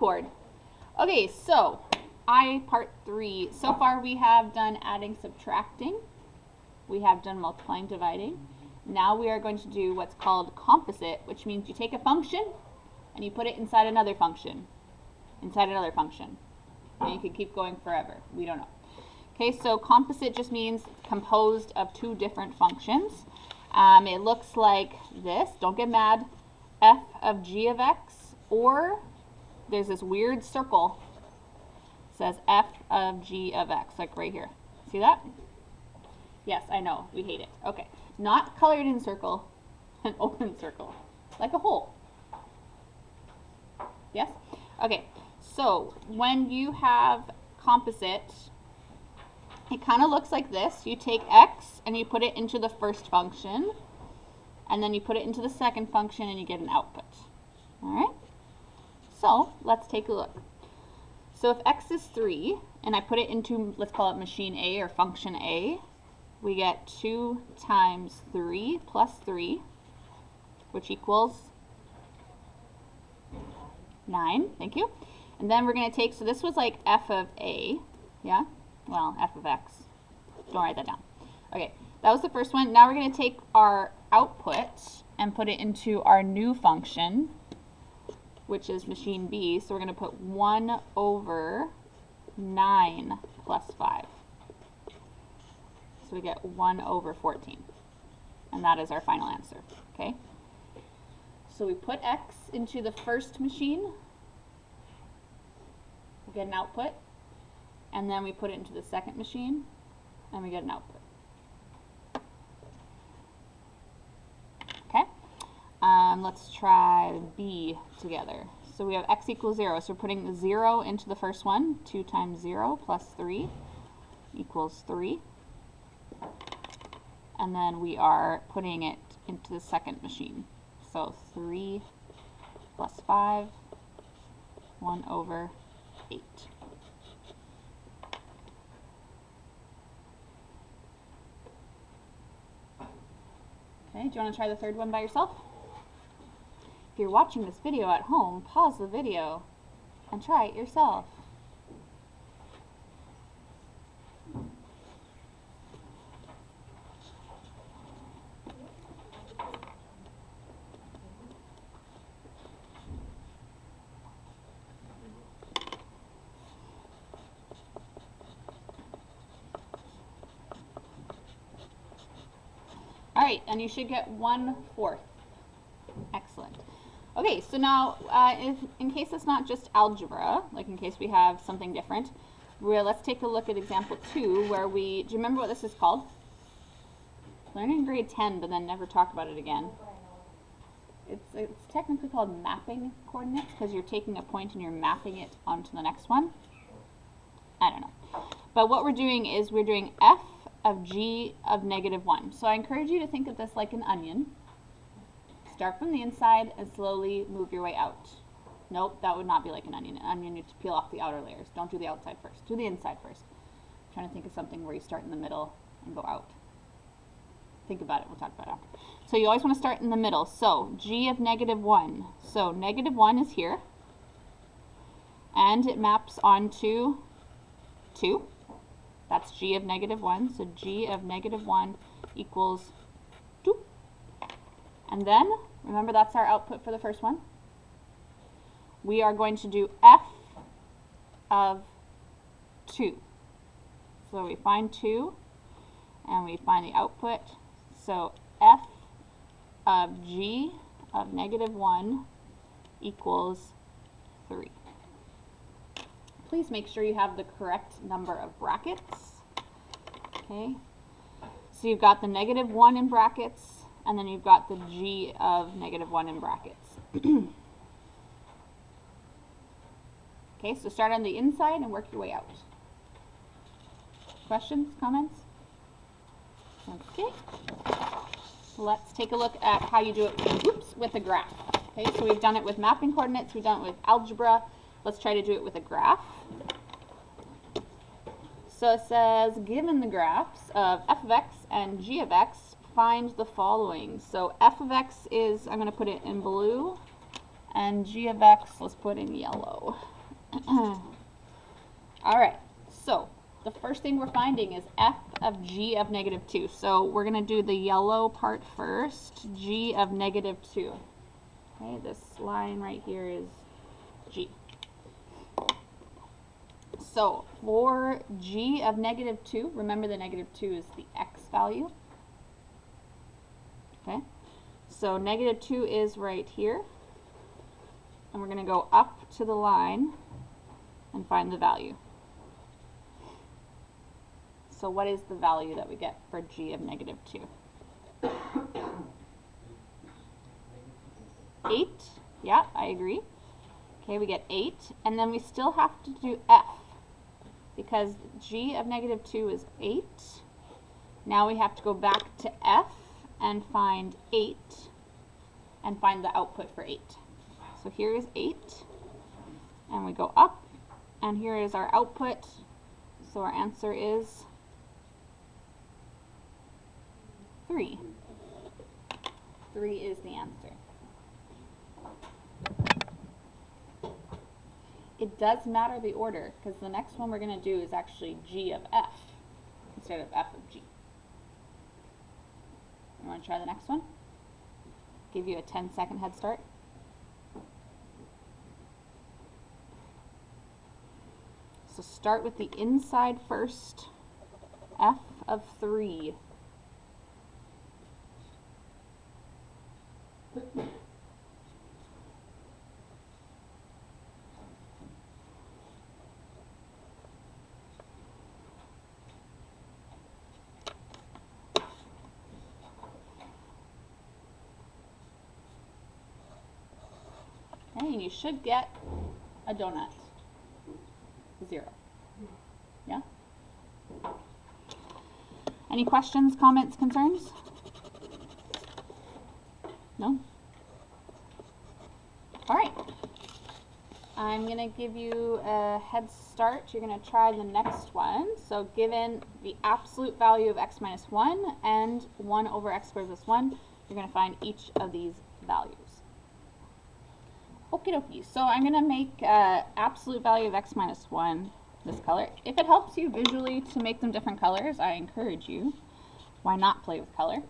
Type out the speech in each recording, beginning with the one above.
board. Okay, so part 3. So far we have done adding, subtracting. We have done multiplying, dividing. Now we are going to do what's called composite, which means you take a function and you put it inside another function, inside another function. And you could keep going forever. We don't know. Okay, so composite just means composed of two different functions. It looks like this. Don't get mad. F of g of x, or there's this weird circle. It says f of g of x, like right here. See that? Yes, I know. We hate it. Okay. Not colored in circle, an open circle, like a hole. Yes? Okay. So when you have composite, it kind of looks like this. You take x and you put it into the first function, and then you put it into the second function and you get an output. All right? So let's take a look. So if x is 3 and I put it into, let's call it machine A or function A, we get 2 times 3 plus 3, which equals 9. Thank you. And then we're going to take, so this was like f of A, yeah? Well, f of x. Don't write that down. Okay, that was the first one. Now we're going to take our output and put it into our new function, which is machine B. So we're going to put 1 over 9 plus 5. So we get 1 over 14. And that is our final answer. Okay? So we put x into the first machine. We get an output. And then we put it into the second machine. And we get an output. Okay? Let's try B together. So we have x equals 0. So we're putting 0 into the first one. 2 times 0 plus 3 equals 3. And then we are putting it into the second machine. So 3 plus 5, 1 over 8. Okay, do you want to try the third one by yourself? If you're watching this video at home, pause the video and try it yourself. All right, and you should get 1/4. Excellent. Okay, so now, in case it's not just algebra, like in case we have something different, let's take a look at example 2, where do you remember what this is called? Learned in grade 10, but then never talked about it again. It's technically called mapping coordinates, because you're taking a point and you're mapping it onto the next one. I don't know. But what we're doing is we're doing f of g of -1. So I encourage you to think of this like an onion. Start from the inside and slowly move your way out. Nope, that would not be like an onion. An onion, you have to peel off the outer layers. Don't do the outside first. Do the inside first. I'm trying to think of something where you start in the middle and go out. Think about it. We'll talk about it after. So you always want to start in the middle. So g of -1. So -1 is here. And it maps onto 2. That's g of -1. So g of -1 equals 2. And then, remember that's our output for the first one. We are going to do f of 2. So we find 2, and we find the output. So f of g of -1 equals 3. Please make sure you have the correct number of brackets. Okay. So you've got the -1 in brackets, and then you've got the g of -1 in brackets. Okay, so start on the inside and work your way out. Questions, comments? Okay. Let's take a look at how you do it with a graph. Okay, so we've done it with mapping coordinates, we've done it with algebra. Let's try to do it with a graph. So it says, given the graphs of f of x and g of x, find the following. So f of x is, I'm going to put it in blue, And g of x, let's put in yellow. All right, so the first thing we're finding is f of g of negative 2. So we're going to do the yellow part first, g of negative 2. Okay, this line right here is g. So for g of negative 2, remember the negative 2 is the x value. Okay, so negative 2 is right here. And we're going to go up to the line and find the value. So what is the value that we get for g of negative 2? 8. Yeah, I agree. Okay, we get 8. And then we still have to do f, because g of negative 2 is 8. Now we have to go back to f and find 8 and find the output for 8. So here is 8, and we go up, and here is our output. So our answer is 3. 3 is the answer. It does matter the order, because the next one we're going to do is actually g of f instead of f of g. You want to try the next one? Give you a 10-second head start. So start with the inside first, f of 3. Okay, and you should get a donut. 0. Yeah? Any questions, comments, concerns? No? All right. I'm going to give you a head start. You're going to try the next one. So given the absolute value of x minus 1 and 1 over x squared plus 1, you're going to find each of these values. Okie dokie. So I'm going to make absolute value of x minus 1 this color. If it helps you visually to make them different colors, I encourage you. Why not play with color?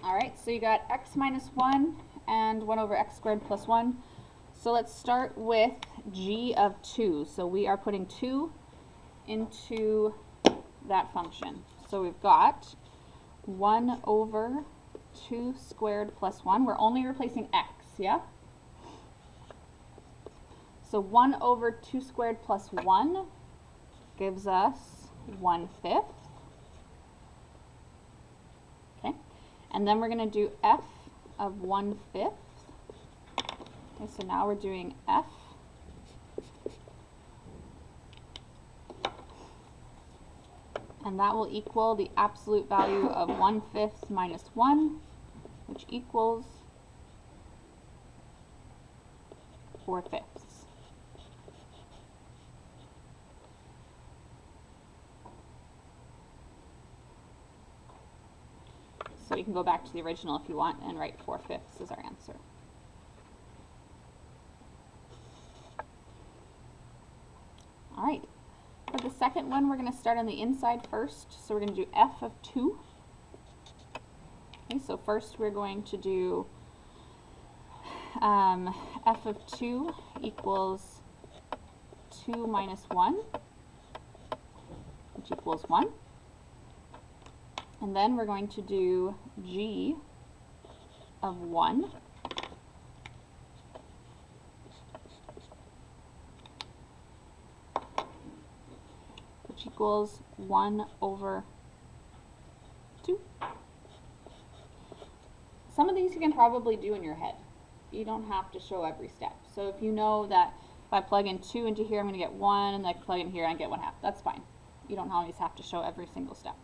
All right, so you got x minus 1 and 1 over x squared plus 1. So let's start with g of 2. So we are putting 2 into that function. So we've got 1 over 2 squared plus 1. We're only replacing x, yeah? So 1 over 2 squared plus 1 gives us 1/5. Okay, and then we're going to do f of 1/5. Okay, so now we're doing f and that will equal the absolute value of 1/5 minus 1, which equals 4/5. So we can go back to the original if you want and write 4/5 as our answer. All right, for the second one, we're going to start on the inside first. So we're going to do f of 2. Okay, so first we're going to do f of 2 equals 2 minus 1, which equals 1. And then we're going to do g of 1, which equals 1 over 2. Some of these you can probably do in your head. You don't have to show every step. So if you know that if I plug in 2 into here, I'm going to get 1, and then I plug in here, I get 1/2. That's fine. You don't always have to show every single step.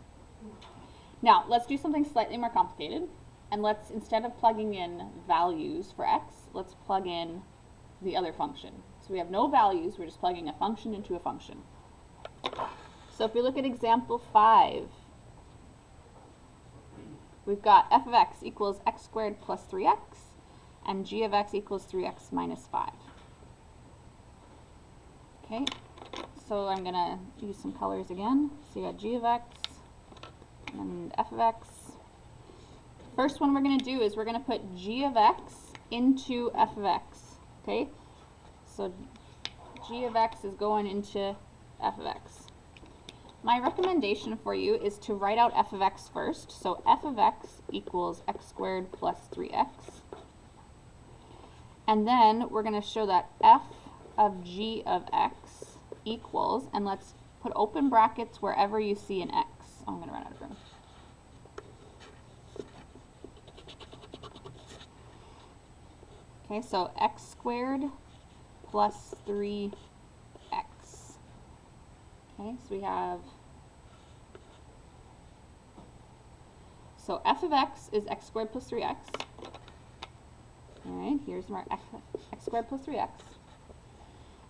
Now, let's do something slightly more complicated, and let's, instead of plugging in values for x, let's plug in the other function. So we have no values, we're just plugging a function into a function. So if we look at example 5, we've got f of x equals x squared plus 3x, and g of x equals 3x minus 5. Okay, so I'm going to use some colors again. So you got g of x and f of x. First one we're going to do is we're going to put g of x into f of x. Okay, so g of x is going into f of x. My recommendation for you is to write out f of x first. So f of x equals x squared plus 3x. And then we're going to show that f of g of x equals, and let's put open brackets wherever you see an x. Oh, I'm going to run out of room. Okay, so x squared plus 3x. Okay, so we have, so f of x is x squared plus 3x. All right, here's our x squared plus 3x.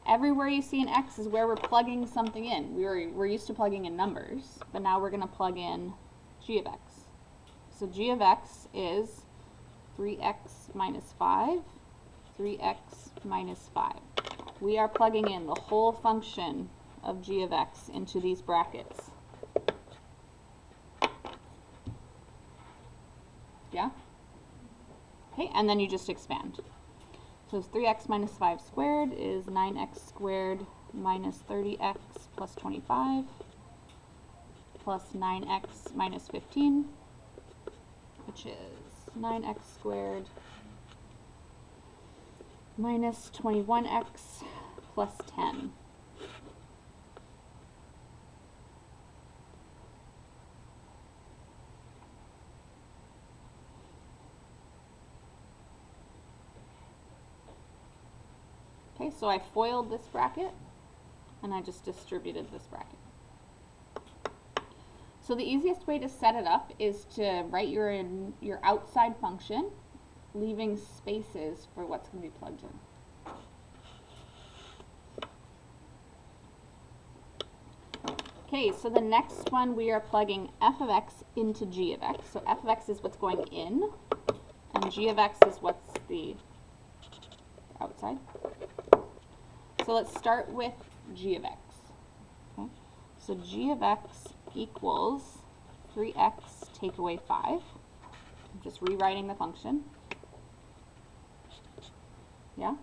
Everywhere you see an x is where we're plugging something in. We're used to plugging in numbers, but now we're going to plug in g of x. So g of x is 3x minus 5, 3x minus 5. We are plugging in the whole function of g of x into these brackets. Yeah? Okay, and then you just expand. So 3x minus 5 squared is 9x squared minus 30x plus 25 plus 9x minus 15, which is 9x squared minus 21x plus 10. Okay, so I FOILed this bracket, and I just distributed this bracket. So the easiest way to set it up is to write your outside function, leaving spaces for what's going to be plugged in. Okay, so the next one we are plugging f of x into g of x. So f of x is what's going in, and g of x is what's the outside. So let's start with g of x. Okay? So g of x equals 3x take away 5. I'm just rewriting the function. Yeah?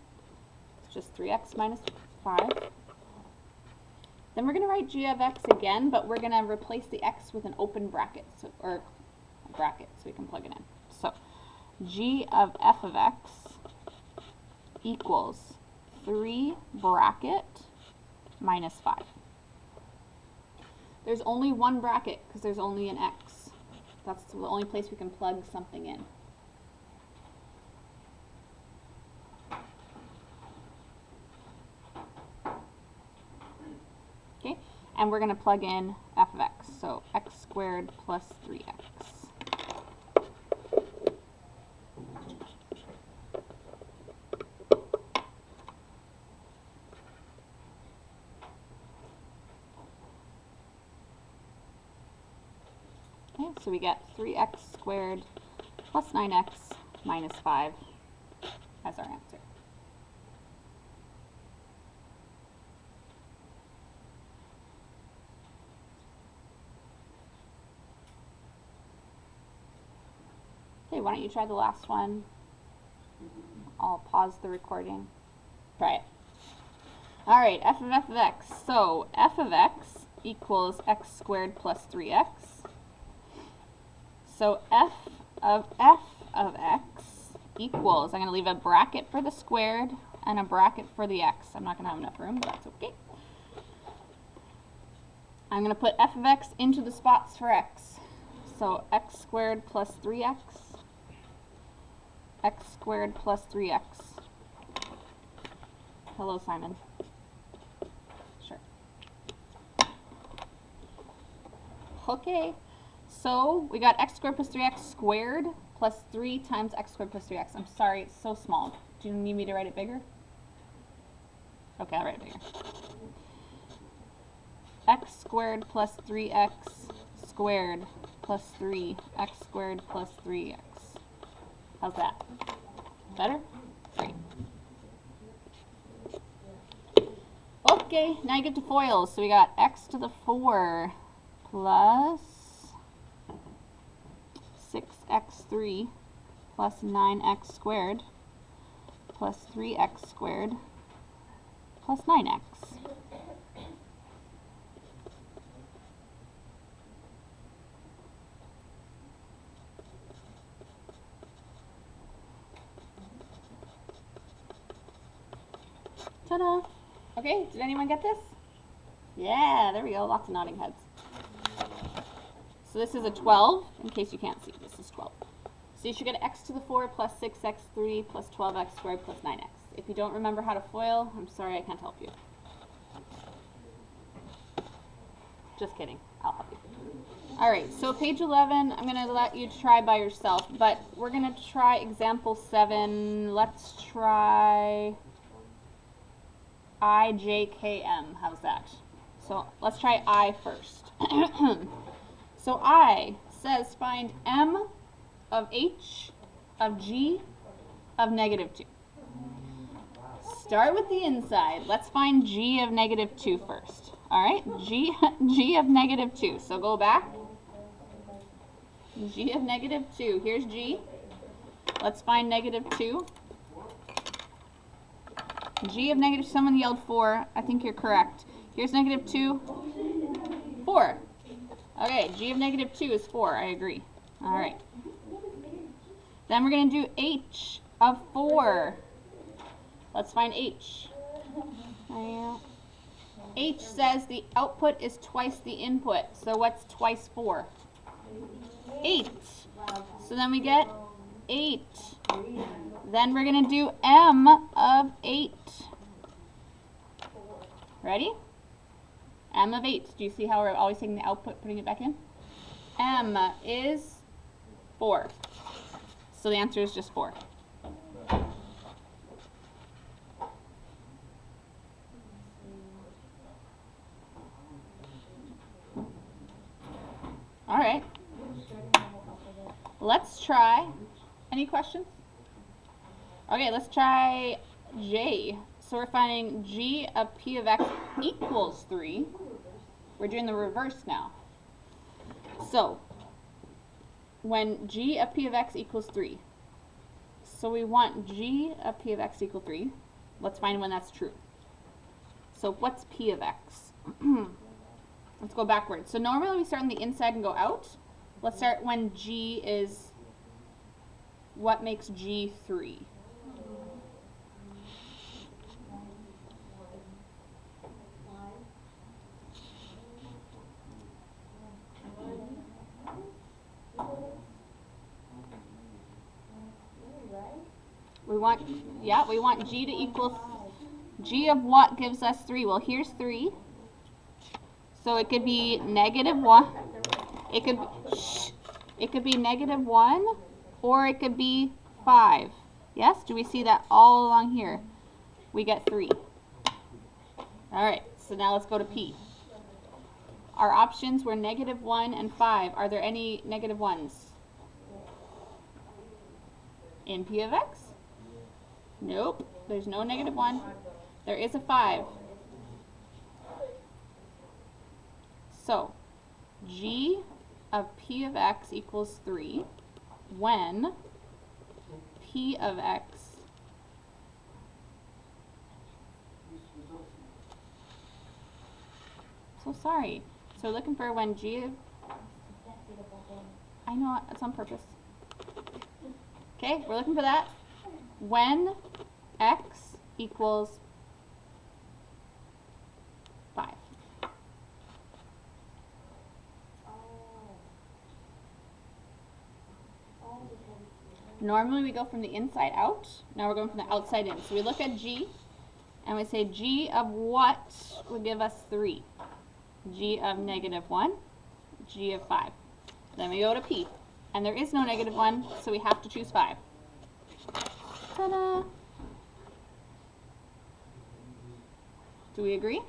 It's just 3x minus 5. Then we're going to write g of x again, but we're going to replace the x with an open bracket, or a bracket, so we can plug it in. So g of f of x equals 3 bracket minus 5. There's only one bracket because there's only an x. That's the only place we can plug something in. Okay, and we're going to plug in f of x. So x squared plus 3x. So we get 3x squared plus 9x minus 5 as our answer. Okay, why don't you try the last one? I'll pause the recording. Try it. All right, f of x. So f of x equals x squared plus 3x. So f of x equals, I'm going to leave a bracket for the squared and a bracket for the x. I'm not going to have enough room, but that's okay. I'm going to put f of x into the spots for x. So x squared plus 3x, x squared plus 3x. Hello, Simon. Sure. Okay. So we got x squared plus 3x squared plus 3 times x squared plus 3x. I'm sorry, it's so small. Do you need me to write it bigger? Okay, I'll write it bigger. X squared plus 3x squared plus 3x squared plus 3x. How's that? Better? Great. Okay, now you get to FOILs. So we got x to the 4 plus 6x3 plus 9x squared plus 3x squared plus 9x. Ta-da! Okay, did anyone get this? Yeah, there we go, lots of nodding heads. So this is a 12, in case you can't see, this is 12. So you should get x to the 4 plus 6x3 plus 12x squared plus 9x. If you don't remember how to FOIL, I'm sorry I can't help you. Just kidding, I'll help you. Alright, so page 11, I'm going to let you try by yourself, but we're going to try example 7. Let's try IJKM, how's that? So let's try I first. So I says find m of h of g of negative 2. Start with the inside. Let's find g of negative 2 first. Alright, g of negative 2. So go back. G of negative 2. Here's g. Let's find negative 2. G of negative, someone yelled 4. I think you're correct. Here's negative 2. 4. Okay, g of negative 2 is 4. I agree. All right. Then we're going to do h of 4. Let's find h. H says the output is twice the input. So what's twice 4? 8. So then we get 8. Then we're going to do m of 8. Ready? M of 8. Do you see how we're always taking the output, putting it back in? M is 4. So the answer is just 4. All right. Let's try. Any questions? Okay, let's try J. So we're finding g of p of x equals 3. We're doing the reverse now. So when g of p of x equals 3, so we want g of p of x equal 3. Let's find when that's true. So what's p of x? Let's go backwards. So normally we start on the inside and go out. Let's start when g is, what makes g 3? We want g to equal, g of what gives us 3? Well, here's 3. So it could be negative 1. It could be negative 1, or it could be 5. Yes? Do we see that all along here? We get 3. All right, so now let's go to p. Our options were negative 1 and 5. Are there any negative 1s in p of x? Nope, there's no negative 1. There is a 5. So, g of p of x equals 3 when p of x so sorry. So we're looking for when g of, I know, it's on purpose. Okay, we're looking for that. When x equals 5. Normally we go from the inside out. Now we're going from the outside in. So we look at g and we say g of what would give us 3? G of negative 1, g of 5. Then we go to p. And there is no negative 1, so we have to choose 5. Ta-da! Do we agree?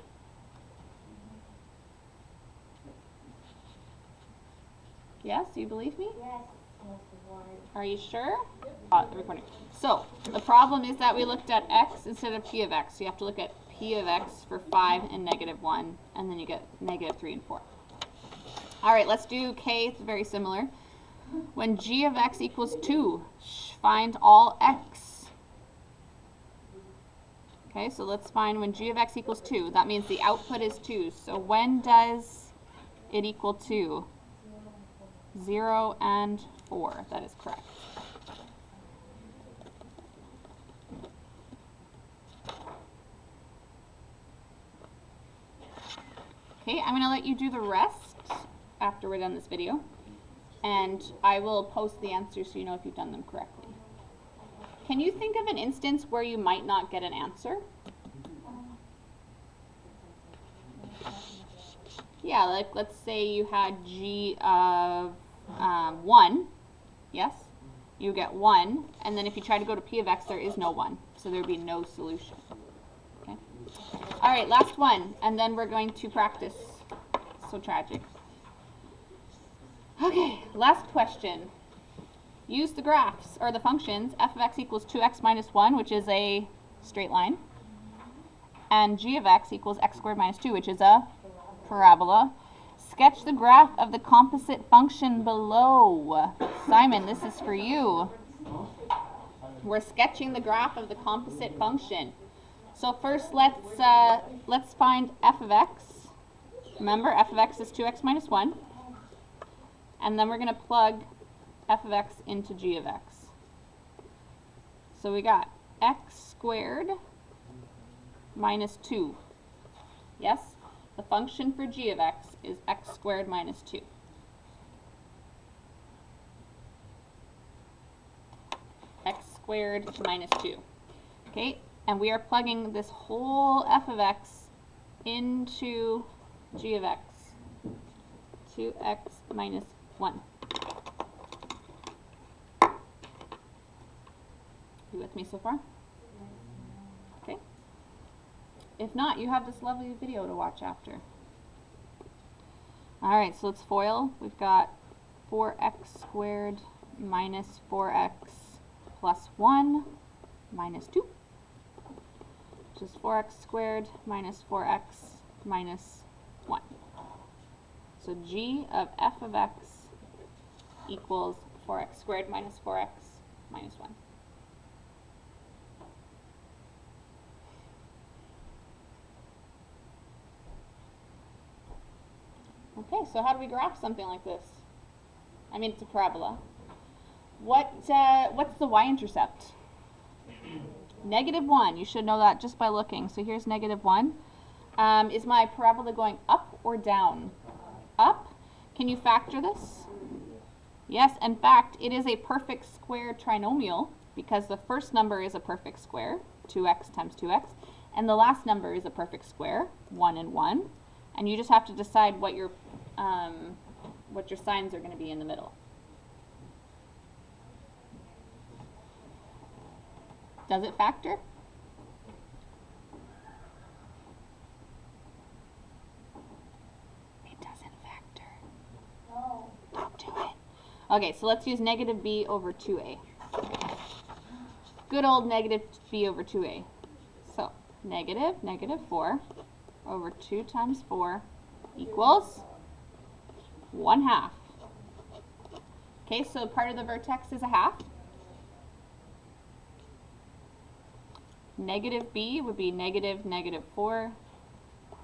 Yes, do you believe me? Yes. Are you sure? The recording. So, the problem is that we looked at x instead of p of x. So you have to look at p of x for 5 and -1, and then you get -3 and 4. All right, let's do k. It's very similar. When g of x equals 2, find all x. Okay, so let's find when g of x equals 2. That means the output is 2. So when does it equal 2? 0 and 4. That is correct. Okay, I'm going to let you do the rest after we're done this video, and I will post the answers so you know if you've done them correctly. Can you think of an instance where you might not get an answer? Yeah, like let's say you had g of 1, yes? You get 1, and then if you try to go to p of x, there is no 1, so there would be no solution. Okay. All right, last one, and then we're going to practice. So tragic. Okay, last question. Use the graphs, or the functions, f of x equals 2x minus 1, which is a straight line, and g of x equals x squared minus 2, which is a parabola. Sketch the graph of the composite function below. Simon, this is for you. We're sketching the graph of the composite function. So first, let's find f of x. Remember, f of x is 2x minus 1. And then we're going to plug f of x into g of x. So we got x squared minus 2. Yes? The function for g of x is x squared minus 2. X squared minus 2. Okay? And we are plugging this whole f of x into g of x. 2x minus 1. You with me so far? Okay. If not, you have this lovely video to watch after. All right, so let's FOIL. We've got 4x squared minus 4x plus 1 minus 2. Which is 4x squared minus 4x minus 1. So g of f of x equals 4x squared minus 4x minus 1. Okay, so how do we graph something like this? I mean, it's a parabola. What's the y-intercept? -1. You should know that just by looking. So here's -1. Is my parabola going up or down? Up. Can you factor this? Yes, in fact, it is a perfect square trinomial because the first number is a perfect square, 2x times 2x, and the last number is a perfect square, 1 and 1, and you just have to decide what your signs are going to be in the middle. Does it factor? It doesn't factor. No. Don't do it. Okay, so let's use -b over 2a. Good old -b over 2a. So, -4 over 2 times 4 equals 1/2. Okay, so part of the vertex is a half. -b would be -4.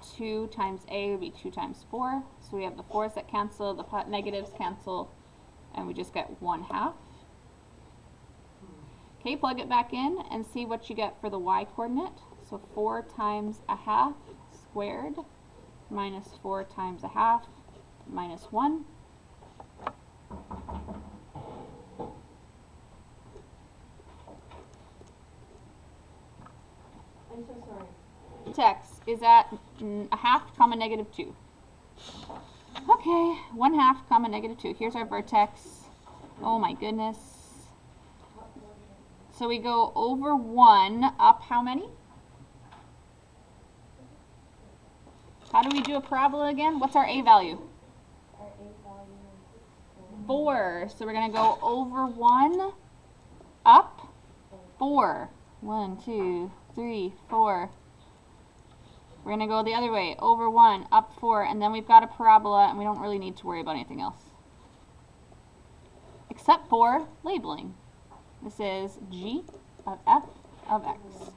2 times a would be 2 times 4. So we have the 4's that cancel, the negatives cancel, and we just get 1/2. Okay, plug it back in and see what you get for the y-coordinate. So 4 times a half squared minus 4 times a half minus 1. I'm so sorry. Vertex is at a half comma -2. Okay, 1/2 comma -2. Here's our vertex. Oh my goodness. So we go over 1 up how many? How do we do a parabola again? What's our a value? Our A value is 4. So we're going to go over 1, up 4. 1, 2, 3, 4. We're going to go the other way, over 1, up 4, and then we've got a parabola, and we don't really need to worry about anything else. Except for labeling. This is g of f of x.